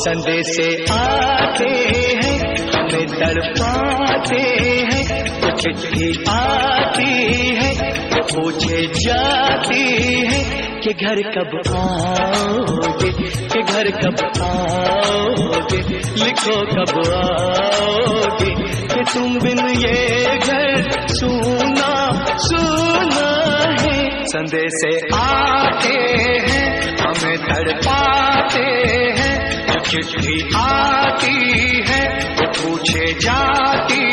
संदेशे आते हैं हमें तड़पाते हैं, तो चिट्ठी आती है तो पूछे जाती है कि घर कब आओगे, कि घर कब आओगे, लिखो कब आओगे, कि तुम बिन ये घर सूना सूना है। संदेशे आते हैं हमें तड़पाते हैं, तो चिट्ठी आती है तो पूछे जाती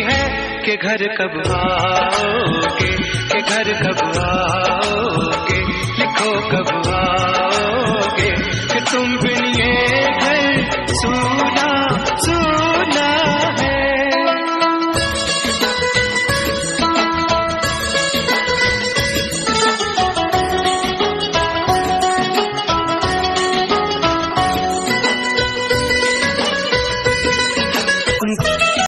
है कि घर कब आओगे, कि घर कब आओगे, लिखो कब आओगे, कि तुम बिन ये घर